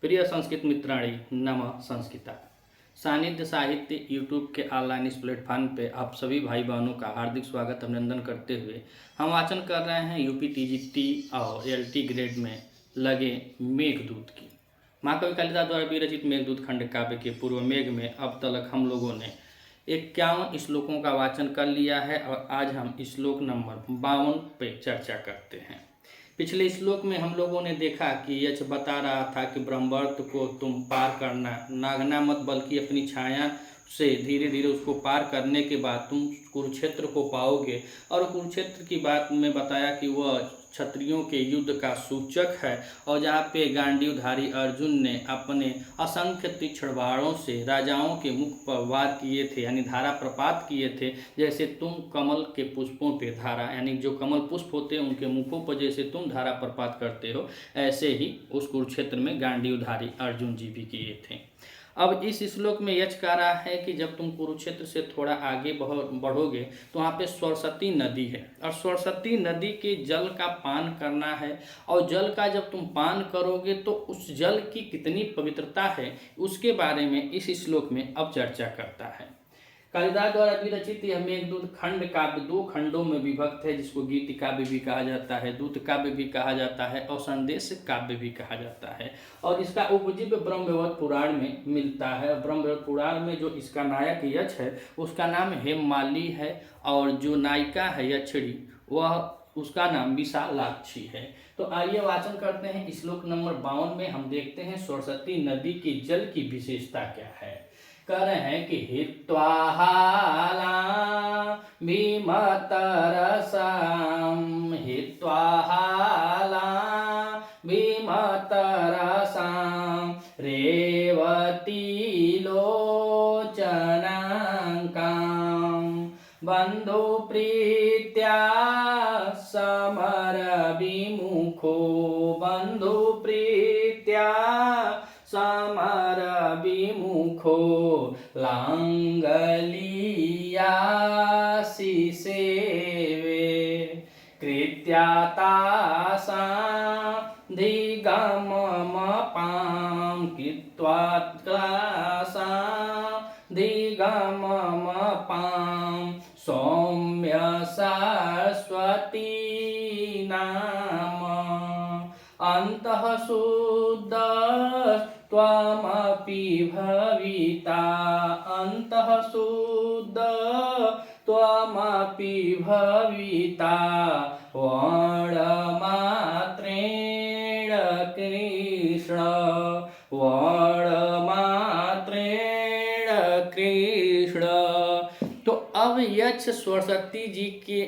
प्रिय संस्कृत मित्राणी नमः संस्कृता सानिध्य साहित्य यूट्यूब के ऑनलाइन इस प्लेटफॉर्म पे आप सभी भाई बहनों का हार्दिक स्वागत अभिनंदन करते हुए हम वाचन कर रहे हैं यूपी टीजीटी और एलटी ग्रेड में लगे मेघदूत की। महाकवि कालिदास द्वारा विरचित मेघदूत खंड काव्य के पूर्व मेघ में अब तक हम लोगों ने 51 श्लोकों का वाचन कर लिया है और आज हम श्लोक नंबर 52 पे चर्चा करते हैं। पिछले श्लोक में हम लोगों ने देखा कि यक्ष बता रहा था कि ब्रह्मवर्त को तुम पार करना नागना मत बल्कि अपनी छाया से धीरे धीरे उसको पार करने के बाद तुम कुरुक्षेत्र को पाओगे। और कुरुक्षेत्र की बात में बताया कि वह क्षत्रियों के युद्ध का सूचक है और जहाँ पे गांडीवधारी अर्जुन ने अपने असंख्य तीक्ष्ण बाणों से राजाओं के मुख पर वार किए थे, यानी धारा प्रपात किए थे। जैसे तुम कमल के पुष्पों पे धारा, यानी जो कमल पुष्प होते हैं उनके मुखों पर जैसे तुम धारा प्रपात करते हो, ऐसे ही उस कुरुक्षेत्र में गांडीवधारी अर्जुन जी भी किए थे। अब इस श्लोक में यक्ष कह रहा है कि जब तुम कुरुक्षेत्र से थोड़ा आगे बढ़ोगे तो वहाँ पे सरस्वती नदी है और सरस्वती नदी के जल का पान करना है। और जल का जब तुम पान करोगे तो उस जल की कितनी पवित्रता है उसके बारे में इस श्लोक में अब चर्चा करता है। कालिदास द्वारा विरचित यह मेघदूत खंड काव्य 2 खंडों में विभक्त है, जिसको गीति काव्य भी कहा जाता है, दूत काव्य भी कहा जाता है और संदेश काव्य भी कहा जाता है। और इसका उपजीव्य ब्रह्मवैवर्त पुराण में मिलता है। ब्रह्मवैवर्त पुराण में जो इसका नायक यक्ष है उसका नाम हेममाली है और जो नायिका है यक्षिणी वह उसका नाम विशालाक्षी है। तो आइए वाचन करते हैं श्लोक नंबर 52 में। हम देखते हैं सरस्वती नदी के जल की विशेषता क्या है। कह रहे हैं कि हित्वाहाला भीमतरसाम हित्वाहाला भीमतरसाम रेवती लोचनांकाम बंधु प्रीत्या समर विमुखो बंधु प्रीत्या समर विमुखो लांगलियासि सेवे कृत्यातासा धिगममपां कृत्वात्कासा धिगममपां सौम्य सरस्वती नाम अन्तः शुद्ध त्वमपि भविता अन्तः शुद्ध त्वमपि भविता वर्णमात्रेण कृष्ण वर्णमात्रेण कृष्ण। तो अब यक्ष सरस्वती जी के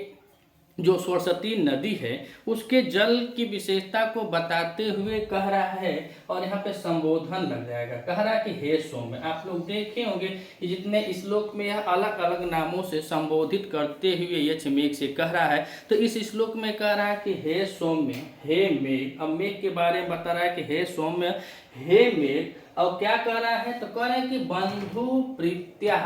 जो सरस्वती नदी है उसके जल की विशेषता को बताते हुए कह रहा है और यहाँ पे संबोधन लग जाएगा। कह रहा है कि हे सौम्य। आप लोग देखे होंगे कि जितने श्लोक में यह अलग अलग नामों से संबोधित करते हुए यक्ष मेघ से कह रहा है, तो इस श्लोक में कह रहा है कि हे सौम्य हे मेघ। अब मेघ के बारे में बता रहा है कि हे सौम्य हे मेघ। और क्या कह रहा है, तो कह रहा है कि बंधु प्रीत्या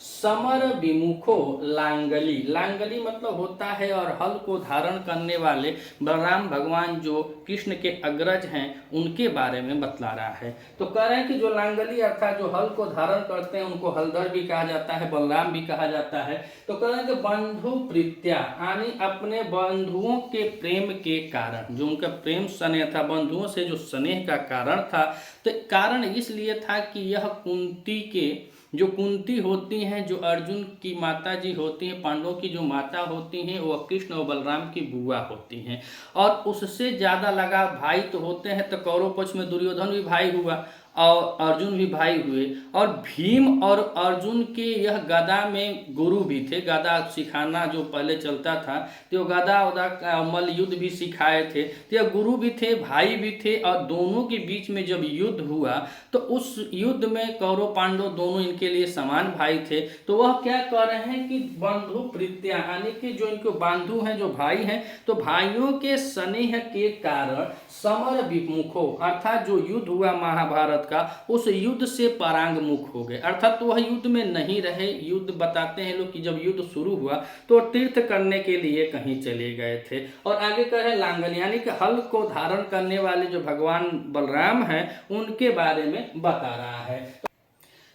समर विमुखो लांगली। लांगली मतलब होता है और हल को धारण करने वाले बलराम भगवान जो कृष्ण के अग्रज हैं उनके बारे में बतला रहा है। तो कह रहे हैं कि जो लांगली अर्थात जो हल को धारण करते हैं उनको हलधर भी कहा जाता है, बलराम भी कहा जाता है। तो कह रहे हैं कि बंधु प्रीत्या यानी अपने बंधुओं के प्रेम के कारण, जो उनका प्रेम स्नेह था, बंधुओं से जो स्नेह का कारण था, तो कारण इसलिए था कि यह कुंती के जो कुंती होती हैं, जो अर्जुन की माता जी होती हैं, पांडवों की जो माता होती हैं, वह कृष्ण और बलराम की बुआ होती हैं। और उससे ज़्यादा लगा भाई तो होते हैं, तो कौरव पक्ष में दुर्योधन भी भाई हुआ और अर्जुन भी भाई हुए। और भीम और अर्जुन के यह गदा में गुरु भी थे, गदा सिखाना जो पहले चलता था, तो गदा उदा मल्ल युद्ध भी सिखाए थे। तो यह गुरु भी थे, भाई भी थे और दोनों के बीच में जब युद्ध हुआ तो उस युद्ध में कौरव पांडव दोनों इनके लिए समान भाई थे। तो वह क्या कह रहे हैं कि बंधु प्रीत्या यानी कि जो इनके बंधु हैं, जो भाई हैं, तो भाइयों के स्नेह के कारण समर विमुखो अर्थात जो युद्ध हुआ महाभारत महाभारत का, उस युद्ध से परांगमुख हो गए, अर्थात वह युद्ध में नहीं रहे। युद्ध बताते हैं लोग कि जब युद्ध शुरू हुआ तो तीर्थ करने के लिए कहीं चले गए थे। और आगे कहे लांगल यानी कि हल को धारण करने वाले जो भगवान बलराम हैं उनके बारे में बता रहा है।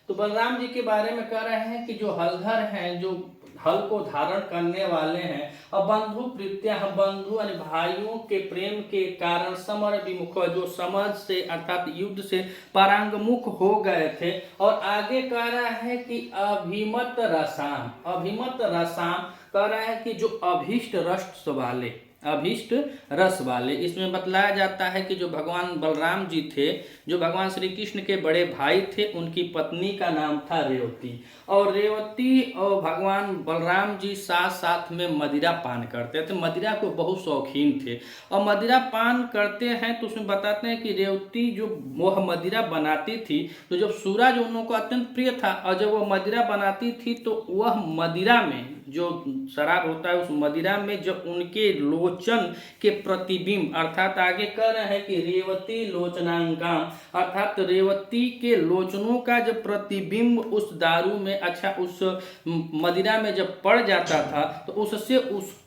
तो बलराम जी के बारे में कह रहे हैं कि जो हलधर हैं, जो हल को धारण करने वाले हैं, और बंधु प्रीत्या, बंधु यानी भाइयों के प्रेम के कारण समर विमुख, जो समर से अर्थात युद्ध से परांगमुख हो गए थे। और आगे कह रहा है कि अभिमत रसाम, अभिमत रसाम कह रहा है कि जो अभीष्ट रस वाले, अभीष्ट रस वाले, इसमें बतलाया जाता है कि जो भगवान बलराम जी थे, जो भगवान श्री कृष्ण के बड़े भाई थे, उनकी पत्नी का नाम था रेवती। और रेवती और भगवान बलराम जी साथ साथ में मदिरा पान करते थे, मदिरा को बहुत शौकीन थे। और मदिरा पान करते हैं तो उसमें बताते हैं कि रेवती जो वह मदिरा बनाती थी, तो जब सूरज उनको अत्यंत प्रिय था, और जब वह मदिरा बनाती थी तो वह मदिरा में जो शराब होता है, उस मदिरा में जब उनके लोचन के प्रतिबिंब, अर्थात आगे कह रहे हैं कि रेवती लोचनांगाम, अर्थात रेवती के लोचनों का जब प्रतिबिंब उस दारू में, अच्छा उस मदिरा में जब पड़ जाता था तो उससे उसको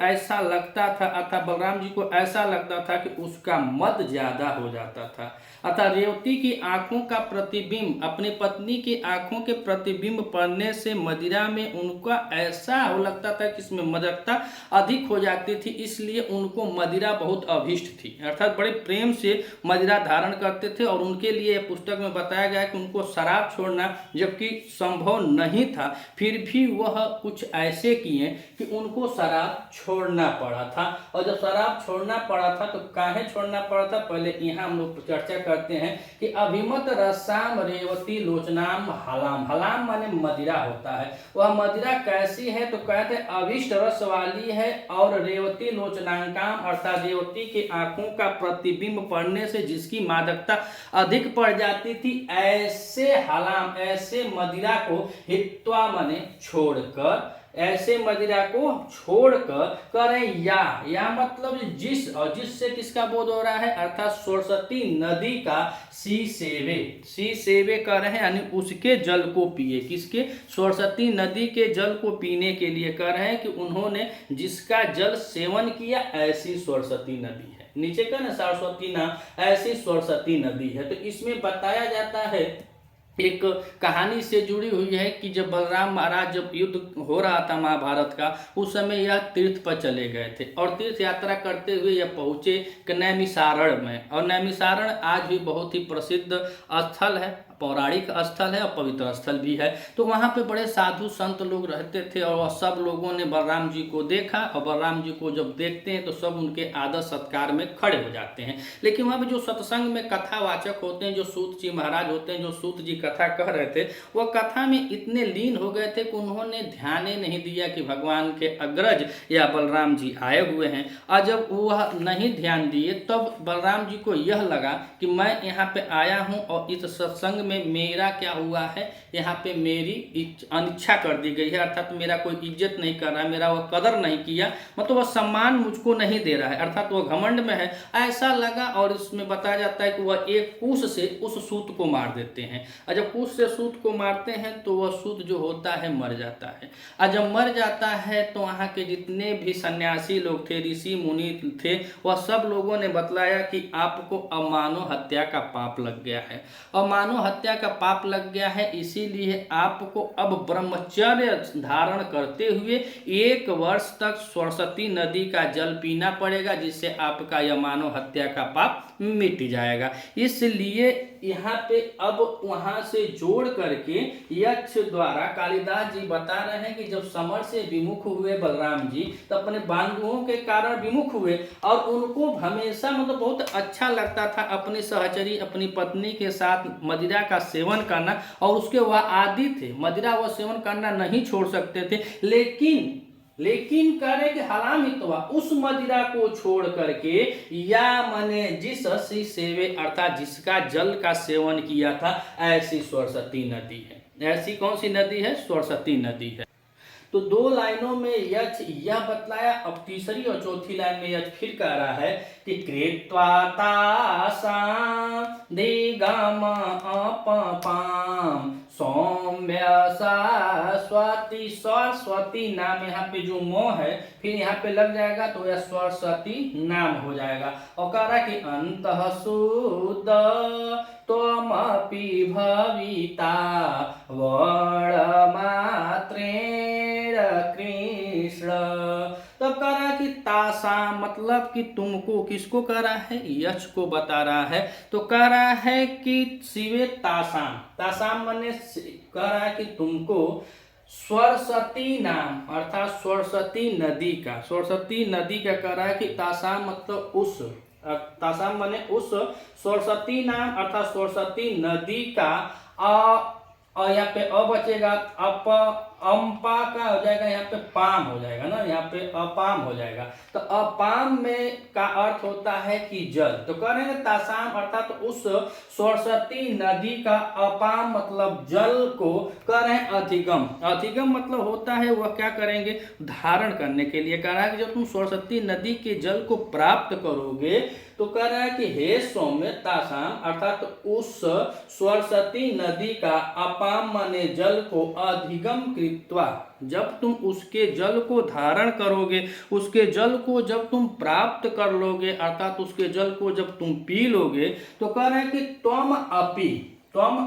ऐसा लगता था, अर्थात बलराम जी को ऐसा लगता था कि उसका मद ज्यादा हो जाता था। अर्थात रेवती की आंखों का प्रतिबिंब, अपनी पत्नी की आंखों के प्रतिबिंब पड़ने से मदिरा में उनका ऐसा हो लगता था कि इसमें मदकता अधिक हो जाती थी, इसलिए उनको मदिरा बहुत अभिष्ट थी, अर्थात बड़े प्रेम से मदिरा धारण करते थे। और उनके लिए पुस्तक में बताया गया कि उनको शराब छोड़ना जबकि संभव नहीं था, फिर भी वह कुछ ऐसे किए कि उनको शराब छोड़ना पड़ा था। और जब शराब छोड़ना पड़ा था तो काहे छोड़ना पड़ा था, पहले यहाँ हम लोग चर्चा करते हैं कि अभिमत रसाम रेवती लोचनाम हलाम, हलाम माने मदिरा होता है। वह मदिरा कैसी है तो कहते हैं अभिष्ट रस वाली है। और रेवती लोचनांकाम अर्थात रेवती की आंखों का प्रतिबिंब पड़ने से जिसकी मादकता अधिक पड़ जाती थी, ऐसे हलाम, ऐसे मदिरा को हित्वा माने छोड़कर, ऐसे मदिरा को छोड़कर करें या मतलब जिस, और जिससे किसका बोध हो रहा है, अर्थात सरस्वती नदी का सी सेवे, सी सेवे कर रहे हैं यानी उसके जल को पिए, किसके, सरस्वती नदी के जल को पीने के लिए कर रहे हैं कि उन्होंने जिसका जल सेवन किया ऐसी सरस्वती नदी है। नीचे का ना सरस्वती ना, ऐसी सरस्वती नदी है। तो इसमें बताया जाता है, एक कहानी से जुड़ी हुई है कि जब बलराम महाराज जब युद्ध हो रहा था महाभारत का, उस समय यह तीर्थ पर चले गए थे और तीर्थ यात्रा करते हुए यह पहुँचे नैमिषारण्य में। और नैमिषारण्य आज भी बहुत ही प्रसिद्ध स्थल है, पौराणिक स्थल है और पवित्र स्थल भी है। तो वहाँ पे बड़े साधु संत लोग रहते थे और वह सब लोगों ने बलराम जी को देखा, और बलराम जी को जब देखते हैं तो सब उनके आदर सत्कार में खड़े हो जाते हैं। लेकिन वहाँ पे जो सत्संग में कथावाचक होते हैं, जो सूत जी महाराज होते हैं, जो सूत जी कथा कह रहे थे, वह कथा में इतने लीन हो गए थे कि उन्होंने ध्यान ही नहीं दिया कि भगवान के अग्रज या बलराम जी आए हुए हैं। और जब वह नहीं ध्यान दिए तब बलराम जी को यह लगा कि मैं यहाँ पे आया हूँ और इस सत्संग में मेरा क्या हुआ है, यहाँ पे मेरी अनिच्छा कर दी गई है, अर्थात मेरा कोई इज्जत नहीं कर रहा है, मेरा वह कदर नहीं किया, मतलब वह सम्मान मुझको नहीं दे रहा है, अर्थात वह घमंड में है, ऐसा लगा। और इसमें बताया जाता है कि वह एक कुश से उस सूत को मार देते हैं, और जब कुश से सूत को मारते हैं तो वह सूत जो होता है मर जाता है। और जब मर जाता है तो वहाँ के जितने भी सन्यासी लोग थे, ऋषि मुनि थे, वह सब लोगों ने बतलाया कि आपको अमानव हत्या का पाप लग गया है, अमानव हत्या का पाप लग गया है, इसीलिए आपको अब ब्रह्मचर्य धारण करते हुए 1 वर्ष तक सरस्वती नदी का जल पीना पड़ेगा, जिससे आपका यह मानव हत्या का पाप मिट जाएगा। इसलिए यहाँ पे अब वहां से जोड़ करके यक्ष द्वारा कालिदास जी बता रहे हैं कि जब समर से विमुख हुए बलराम जी तो अपने बंधुओं के कारण विमुख हुए, और उनको हमेशा मतलब बहुत अच्छा लगता था अपनी सहचरी अपनी पत्नी के साथ मदिरा का सेवन करना, और उसके वह आदी थे, मदिरा वह सेवन करना नहीं छोड़ सकते थे। लेकिन करे कि हलाम हितवा, उस मदिरा को छोड़ करके या मने जिस सी सेवे अर्थात जिसका जल का सेवन किया था, ऐसी सरस्वती नदी है। ऐसी कौन सी नदी है? सरस्वती नदी है। तो 2 लाइनों में यच यह बतलाया। अब तीसरी और चौथी लाइन में यच फिर कह रहा है कि कृत्वा तासां दिगम अपपाम सौम्य सरस्वती। सरस्वती नाम यहाँ पे जो मो है फिर यहाँ पे लग जाएगा तो यह सरस्वती नाम हो जाएगा। और कह रहा कि अंतः शुद्ध त्वमपि भविता वर्णमात्रेण कृष्ण। तब कह रहा है कि तासा मतलब कि तुमको, किसको कह रहा है, यश को बता रहा है। तो कह रहा है कि शिवे तासाम, तासाम माने कह रहा है कि तुमको सरस्वती नाम अर्थात सरस्वती नदी का, सरस्वती नदी का कह रहा है कि तासाम मतलब उस, तासाम माने उस सरस्वती नाम अर्थात सरस्वती नदी का और यहाँ पे अ बचेगा, अप अम्पा का हो जाएगा, यहाँ पे पाम हो जाएगा ना, यहाँ पे अपाम हो जाएगा। तो अपाम में का अर्थ होता है कि जल। तो कह रहे हैं तासाम अर्थात तो उस सरस्वती नदी का, अपाम मतलब जल को कह रहे हैं अधिगम। अधिगम मतलब होता है वह क्या करेंगे, धारण करने के लिए। कह रहा है कि जब तुम सरस्वती नदी के जल को प्राप्त करोगे तो कह रहा है कि हे सौम्य तासाम अर्थात उस सरस्वती नदी का अपाम माने जल को अधिगम कृत्वा, जब तुम उसके जल को धारण करोगे, उसके जल को जब तुम प्राप्त कर लोगे अर्थात उसके जल को जब तुम पी लोगे तो कह रहे हैं कि त्वम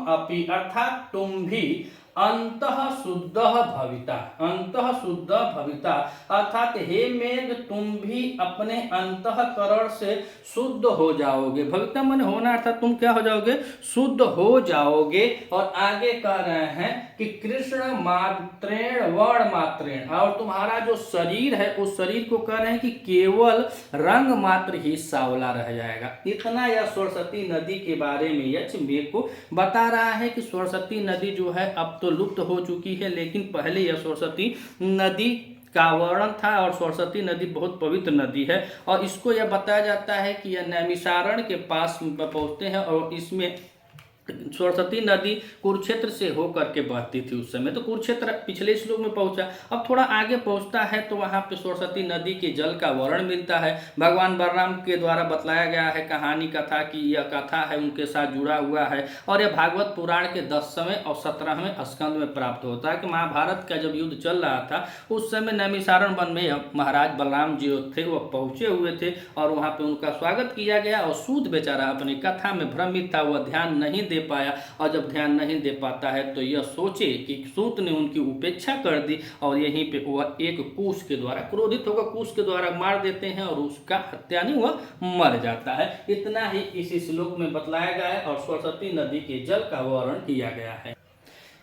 अपि अर्थात तुम भी अंतः शुद्ध भविता, अंतः शुद्ध भविता अर्थात हे मेघ तुम भी अपने अंतःकरण से शुद्ध हो जाओगे। भविता मन होना अर्थात तुम क्या हो जाओगे, शुद्ध हो जाओगे। और आगे कह रहे हैं कि कृष्ण मात्रेण वर्ण मात्रेण, और तुम्हारा जो शरीर है उस शरीर को कह रहे हैं कि केवल रंग मात्र ही सावला रह जाएगा। इतना यह सरस्वती नदी के बारे में यक्ष मेघ को बता रहा है कि सरस्वती नदी जो है अब तो लुप्त हो चुकी है, लेकिन पहले यह सरस्वती नदी का वर्णन था और सरस्वती नदी बहुत पवित्र नदी है। और इसको यह बताया जाता है कि यह नैमिषारण के पास पहुंचते हैं और इसमें सरस्वती नदी कुरुक्षेत्र से होकर के बहती थी उस समय। तो कुरुक्षेत्र पिछले श्लोक में पहुंचा, अब थोड़ा आगे पहुंचता है तो वहां पे सरस्वती नदी के जल का वर्णन मिलता है। भगवान बलराम के द्वारा बतलाया गया है कहानी कथा की, यह कथा है उनके साथ जुड़ा हुआ है और यह भागवत पुराण के 10वें और 17वें स्कंद में प्राप्त होता है कि महाभारत का जब युद्ध चल रहा था उस समय नैमिषारण वन में महाराज बलराम जी थे वह पहुंचे हुए थे और वहां पे उनका स्वागत किया गया। और सूत बेचारा अपनी कथा में भ्रमित था, वह ध्यान नहीं दे पाया और जब ध्यान नहीं दे पाता है तो यह सोचे कि सूत ने उनकी उपेक्षा कर दी और यहीं पे वह एक कुश के द्वारा क्रोधित होकर कुश के द्वारा मार देते हैं और उसका हत्या नहीं हुआ, मर जाता है। इतना ही इसी श्लोक में बतलाया गया है और सरस्वती नदी के जल का वर्णन किया गया है।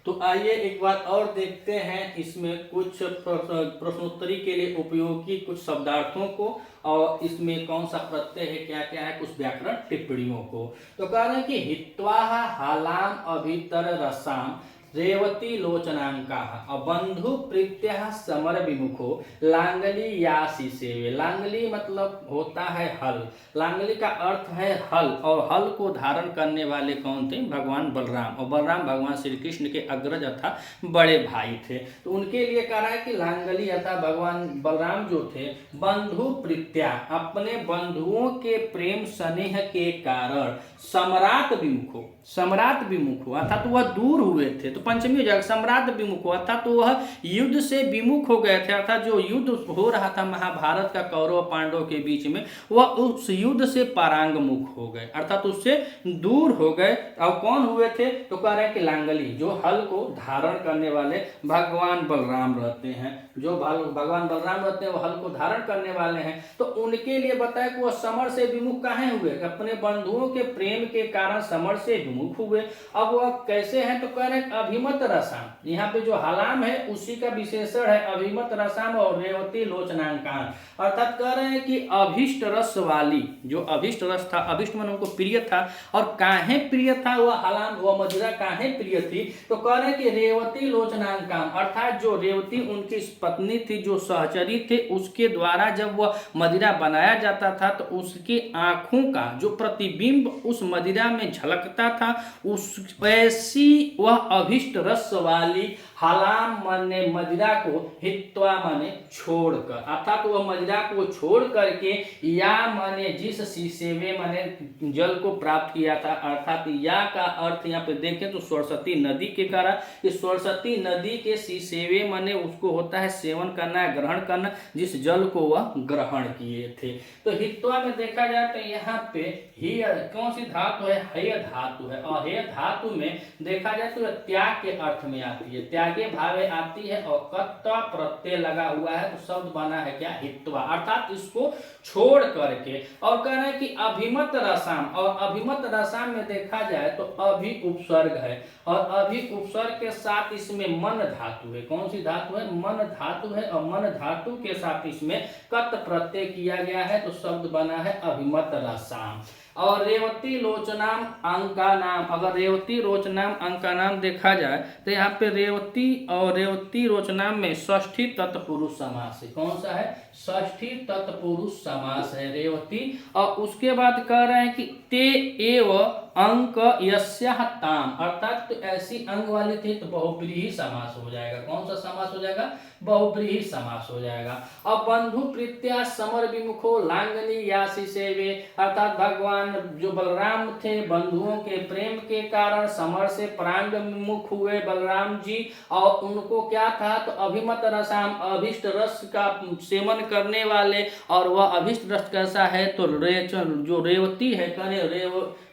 तो आइए एक बार और देखते हैं इसमें कुछ प्रश्नोत्तरी के लिए उपयोगी कुछ शब्दार्थों को और इसमें कौन सा प्रत्यय है, क्या क्या है, कुछ व्याकरण टिप्पणियों को। तो कह रहे हैं कि हित्वा हालाम अभितर रसाम रेवती लोचनांका और बंधु प्रीत्या समर विमुखो लांगली यासी सेवे। लांगली मतलब होता है हल, लांगली का अर्थ है हल और हल को धारण करने वाले कौन थे, भगवान बलराम। और बलराम भगवान श्री कृष्ण के अग्रज अथा बड़े भाई थे। तो उनके लिए कह रहा है कि लांगली अथा भगवान बलराम जो थे बंधु प्रीत्या अपने बंधुओं के प्रेम स्नेह के कारण सम्राट विमुखो, सम्राट विमुख हुआ था तो वह दूर हुए थे। तो पंचमी हो जाएगा, सम्राट विमुख हुआ था तो वह युद्ध से विमुख हो गए थे अर्थात जो युद्ध हो रहा था महाभारत का कौरव पांडव के बीच में वह उस युद्ध से पारांग मुख हो गए अर्थात उससे दूर हो गए। और कौन हुए थे, तो कह रहे हैं कि लांगली जो हल को धारण करने वाले भगवान बलराम रहते हैं, जो भगवान बलराम रहते हैं वो हल को धारण करने वाले हैं। तो उनके लिए बताया कि वह समर से विमुख काहे हुए, अपने बंधुओं के प्रेम के कारण समर से विमुख हुए। अब वह कैसे हैं, तो कह रहे हैं अभिमत रसाम, यहाँ पे जो हलाम है उसी का विशेषण है अभिमत रसाम और रेवती लोचनांकान अर्थात कह रहे हैं कि अभिष्ट रस वाली, जो अभिष्ट रस था, अभिष्ट मन उनको प्रिय था और काहे प्रिय था वह हलाम, वह मदिरा काहे प्रिय थी, तो कह रहे हैं कि रेवती लोचनांकान अर्थात जो रेवती उनकी पत्नी थी, जो सहचरी थे, उसके द्वारा जब वह मदिरा बनाया जाता था तो उसकी आंखों का जो प्रतिबिंब उस मदिरा में झलकता था उस वैसी वह अभिष्ट रस वाली हलाम माने मदिरा को हित्वा माने छोड़कर, अर्थात वह मदिरा को छोड़ करके या माने जिस सीसेवे माने जल को प्राप्त किया था, अर्थात या का अर्थ यहाँ पे देखें तो सरस्वती नदी के कारण, इस सरस्वती नदी के सीसेवे माने उसको होता है सेवन करना, ग्रहण करना, जिस जल को वह ग्रहण किए थे। तो हित्वा में देखा जाए तो यहाँ पे ही कौन सी धातु है, हेय धातु है, और हेय धातु में देखा जाए तो त्याग के अर्थ में आती है, त्यागे भावे आती है, और कत्ता प्रत्यय लगा हुआ है तो शब्द बना है क्या, हित्वा, अर्थात इसको छोड़ करके। और कह रहे हैं कि अभिमत रसाम, और अभिमत रसाम में देखा जाए तो अभि उपसर्ग है, और अभि उपसर्ग के साथ इसमें मन धातु है, कौन सी धातु है, मन धातु है, और मन धातु के साथ इसमें कत प्रत्यय किया गया है तो शब्द बना है अभिमत रसाम। और रेवती लोचनाम अंका नाम, अगर रेवती रोचनाम अंका नाम देखा जाए तो यहाँ पे रेवती और रेवती रोचनाम में षष्ठी तत्पुरुष समास है, कौन सा है, षष्ठी तत्पुरुष समास है रेवती। और उसके बाद कह रहे हैं कि ते एव अंक यस्याह ताम, अर्थात तो ऐसी अंग वाली थी तो बहुब्रीहि समास हो जाएगा, कौन सा समास हो जाएगा, बहुब्रीहि समास हो जाएगा। और बंधु प्रीत्या समर विमुखो लांगनी यासी सेवे, अर्थात भगवान जो बलराम थे बंधुओं के प्रेम के कारण समर से प्रांग विमुख हुए बलराम जी, और उनको क्या था तो अभिमत रसाम, अभिष्ट रस का सेवन करने वाले, और वह अभिष्ट रस कैसा है तो जो रेवती है,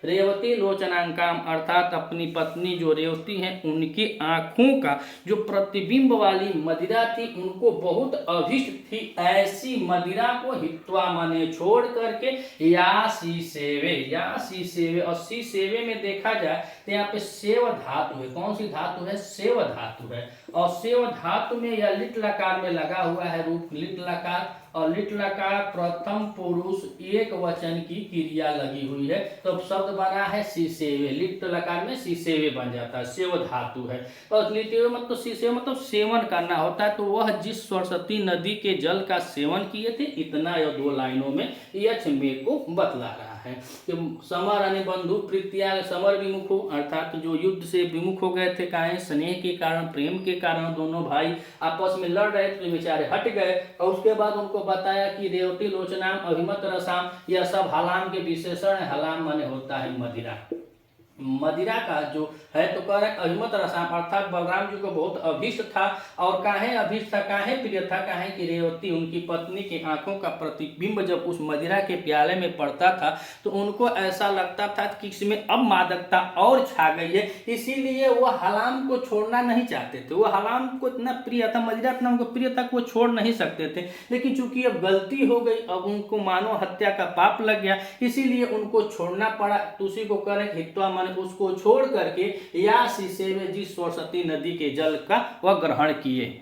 रेवती लोचनांकाम, अर्थात अपनी पत्नी जो रेवती हैं उनकी आंखों का जो प्रतिबिंब वाली मदिरा थी उनको बहुत अभिष्ट थी, ऐसी मदिरा को हित्वा माने छोड़ करके या सी सेवे, या सी सेवे, और सी सेवे में देखा जाए तो यहाँ पे सेव धातु है, कौन सी धातु है, सेव धातु है, और सेव धातु में यह लिट लकार में लगा हुआ है रूप लिट लकार, और लिट लकार प्रथम पुरुष एक वचन की क्रिया लगी हुई है तो शब्द बना है सीसेवे, लिट लकार में सीसेवे बन जाता है, सेव धातु है। और लिटेवे मतलब सीसेवे मतलब सेवन करना होता है, तो वह जिस सरस्वती नदी के जल का सेवन किए थे, इतना यह दो लाइनों में यक्ष में को बतला रहा है कि समर यानी बंधु प्रीत्या समर विमुख हो, अर्थात जो युद्ध से विमुख हो गए थे, काहे स्नेह के कारण प्रेम के कारण दोनों भाई आपस में लड़ रहे थे, बेचारे हट गए, और उसके बाद उनको बताया कि रेवती लोचनाम अभिमत रसाम, यह सब हलाम के विशेषण है, हलाम माने होता है मदिरा, मदिरा का जो है तो कह रहे अभिमत रसाम, अर्थात बलराम जी को बहुत अभिष्ट था, और काहे अभिष्ट था, काहे प्रिय था, काहे कि रेवती उनकी पत्नी की आंखों का प्रतिबिंब जब उस मदिरा के प्याले में पड़ता था तो उनको ऐसा लगता था कि इसमें अब मादकता और छा गई है, इसीलिए वह हलाम को छोड़ना नहीं चाहते थे, वह हलाम को इतना प्रिय था, मदिरा इतना उनको प्रिय था कि वो छोड़ नहीं सकते थे, लेकिन चूंकि अब गलती हो गई, अब उनको मानव हत्या का पाप लग गया, इसीलिए उनको छोड़ना पड़ा, तो उसी को करें हित्वा माने उसको छोड़ करके या सीसेवे जिस सरस्वती नदी के जल का वह ग्रहण किए।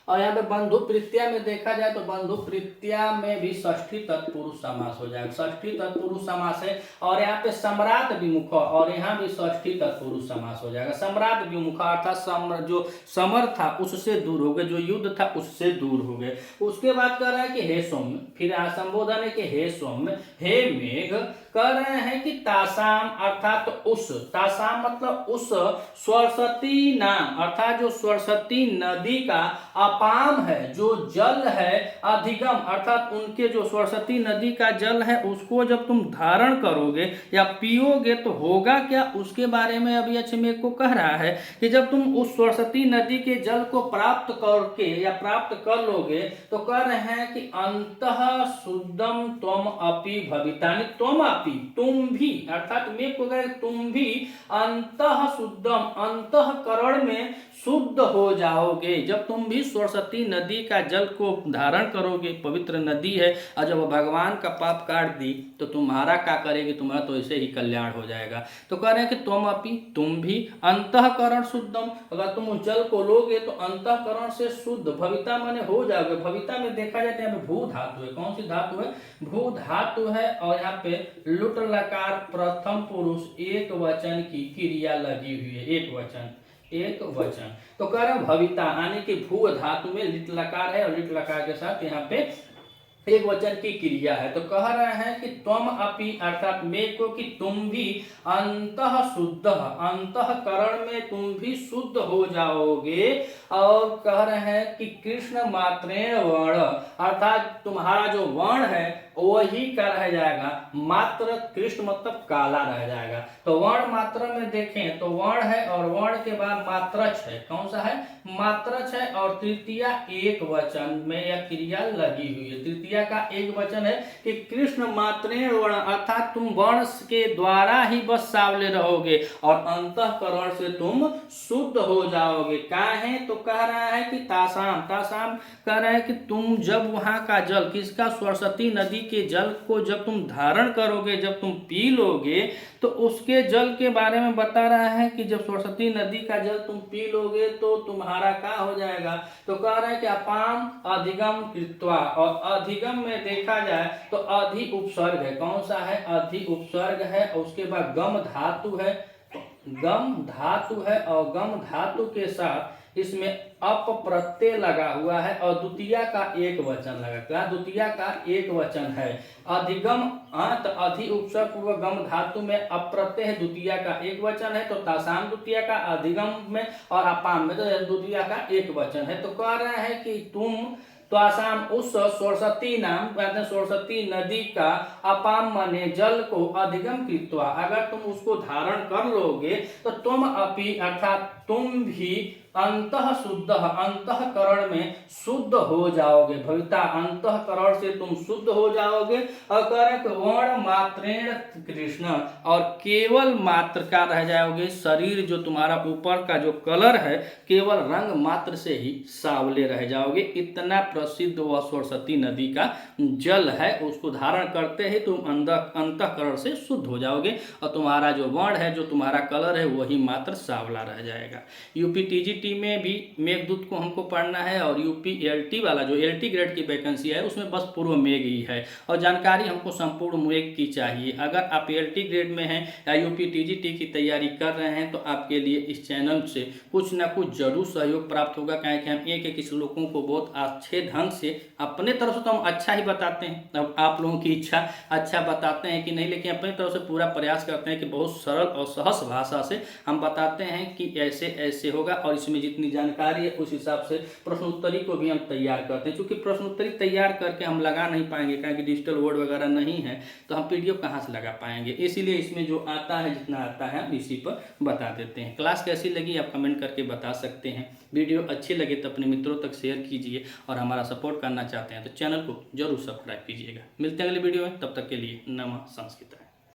और यहाँ पे बंधु प्रीत्या में देखा जाए तो बंधु प्रीत्या में भी षष्ठी तत्पुरुष समास हो जाएगा, षष्ठी तत्पुरुष समास है, और यहाँ पे सम्राट विमुख, और यहाँ भी षष्ठी तत्पुरुष समास हो जाएगा। सम्राट विमुख अर्थात जो समर था उससे दूर हो गए, जो युद्ध था उससे दूर हो गए। उसके बाद कह रहा है कि हे सौम्य, फिर संबोधन है कि हे सौम्य, हे मेघ, कह रहे हैं कि तासाम अर्थात उस, तासाम मतलब उस सरस्वती नाम, अर्थात जो सरस्वती नदी का अपाम है, जो जल है, अधिगम अर्थात उनके जो सरस्वती नदी का जल है उसको जब तुम धारण करोगे या पियोगे तो होगा क्या, उसके बारे में अभी अचमेघ को कह रहा है कि जब तुम उस सरस्वती नदी के जल को प्राप्त करके या प्राप्त कर लोगे तो कह रहे हैं कि अंतः शुद्धम त्वम अपि भवितानि, त्वम अपि तुम भी, अर्थात मेघ को कह तुम भी अंतः शुद्धम अंतःकरण में शुद्ध हो जाओगे, जब तुम भी सरस्वती नदी का जल को धारण करोगे, पवित्र नदी है, और जब भगवान का पाप काट दी तो तुम्हारा क्या करेगी, तुम्हारा तो ऐसे ही कल्याण हो जाएगा। तो कह रहे हैं कि तुम अपि तुम भी अंतःकरण शुद्धम, अगर तुम उस जल को लोगे तो अंतःकरण से शुद्ध, भविता माने हो जाओगे। भविता में देखा जाए तो यहाँ पे भू धातु है, कौन सी धातु है, भू धातु है, और यहाँ पे लुट लकार प्रथम पुरुष एक वचन की क्रिया लगी हुई है, एक वचन, तो कह रहे भविता यानी कि भू धातु में लिट लकार है, और लिट लकार के साथ यहाँ पे एक वचन की क्रिया है। तो कह रहे हैं कि त्वम अपि अर्थात में को, कि तुम भी अंतः शुद्ध, अंतःकरण में तुम भी शुद्ध हो जाओगे। और कह रहे हैं कि कृष्ण मात्रेण वर्ण, अर्थात तुम्हारा जो वर्ण है वही क्या रह जाएगा, मात्र। कृष्ण मतलब काला रह जाएगा। तो वर्ण मात्र में देखें तो वर्ण है और वर्ण के बाद मात्रच है। कौन सा है, मात्रच है। और तृतीया एक वचन में यह क्रिया लगी हुई है। तृतीया का एक वचन है कि कृष्ण मात्रेण वर्ण, अर्थात तुम वर्ण के द्वारा ही बस सावले रहोगे और अंतःकरण से तुम शुद्ध हो जाओगे। काहे, तो कह रहा है कि तासाम, तासाम कह रहा है कि तुम जब वहां का जल, किसका, सरस्वती नदी के जल को जब तुम धारण करोगे, जब तुम पी लोगे, तो उसके जल के बारे में बता रहा है कि जब सरस्वती नदी का जल तुम पी लोगे तो तुम्हारा क्या हो जाएगा। तो कह रहा है कि अपाम अधिगम कृत्वा, और अधिगम में देखा जाए तो अधि उपसर्ग है। कौन सा है, अधि उपसर्ग है। और उसके बाद गम धातु है, गम धातु है। और गम धातु के साथ इसमें अप प्रत्यय लगा हुआ है और द्वितीया का एक वचन लगा, द्वितीया का एक वचन है। अधिगम तो अधि उपसर्ग पूर्व गम धातु में अप्रत्यय है, द्वितीया का एक वचन है। तो तासाम द्वितीया का, अधिगम में और अपाम में तो द्वितीया का एक वचन है। तो कह रहे हैं कि तुम तो आसाम उस सरस्वती नाम, सरस्वती नदी का, अपाम माने जल को, अधिगम कृत्वा अगर तुम उसको धारण कर लोगे, तो तुम अपि अर्थात तुम भी अंतः शुद्ध, अंतःकरण में शुद्ध हो जाओगे। भविता अंतःकरण से तुम शुद्ध हो जाओगे। और कह रहे कि वर्ण मात्रेण कृष्ण, और केवल मात्र का रह जाओगे। शरीर जो तुम्हारा ऊपर का जो कलर है केवल रंग मात्र से ही सावले रह जाओगे। इतना प्रसिद्ध वह सरस्वती नदी का जल है, उसको धारण करते ही तुम अंतःकरण से शुद्ध हो जाओगे और तुम्हारा जो वर्ण है, जो तुम्हारा कलर है वही मात्र सावला रह जाएगा। यूपी टीजीटी में भी मेघदूत को हमको पढ़ना है और यूपी एलटी वाला जो एलटी ग्रेड की वैकेंसी है उसमें बस पूर्व मेघ ही है और जानकारी हमको संपूर्ण मेघ की चाहिए। अगर आप एलटी ग्रेड में हैं या यूपी टीजीटी की तैयारी कर रहे हैं तो आपके लिए इस चैनल से कुछ ना कुछ जरूर सहयोग प्राप्त होगा, क्योंकि हम एक एक श्लोकों को बहुत अच्छे ढंग से, अपने तरफ से तो हम अच्छा ही बताते हैं, अब आप लोगों की इच्छा अच्छा बताते हैं कि नहीं, लेकिन अपनी तरफ से पूरा प्रयास करते हैं कि बहुत सरल और सहज भाषा से हम बताते हैं कि ऐसे ऐसे होगा। और इसमें जितनी जानकारी है उस हिसाब से प्रश्नोत्तरी को भी हम तैयार करते हैं। क्योंकि प्रश्नोत्तरी तैयार करके हम लगा नहीं पाएंगे, क्योंकि डिजिटल बोर्ड वगैरह नहीं है, तो हम पीडीएफ कहाँ से लगा पाएंगे। इसीलिए इसमें जो आता है, जितना आता है हम इसी पर बता देते हैं। क्लास कैसी लगी आप कमेंट करके बता सकते हैं। वीडियो अच्छी लगे तो अपने मित्रों तक शेयर कीजिए और हमारा सपोर्ट करना चाहते हैं तो चैनल को जरूर सब्सक्राइब कीजिएगा। मिलते हैं अगले वीडियो में, तब तक के लिए नमः संस्कृत।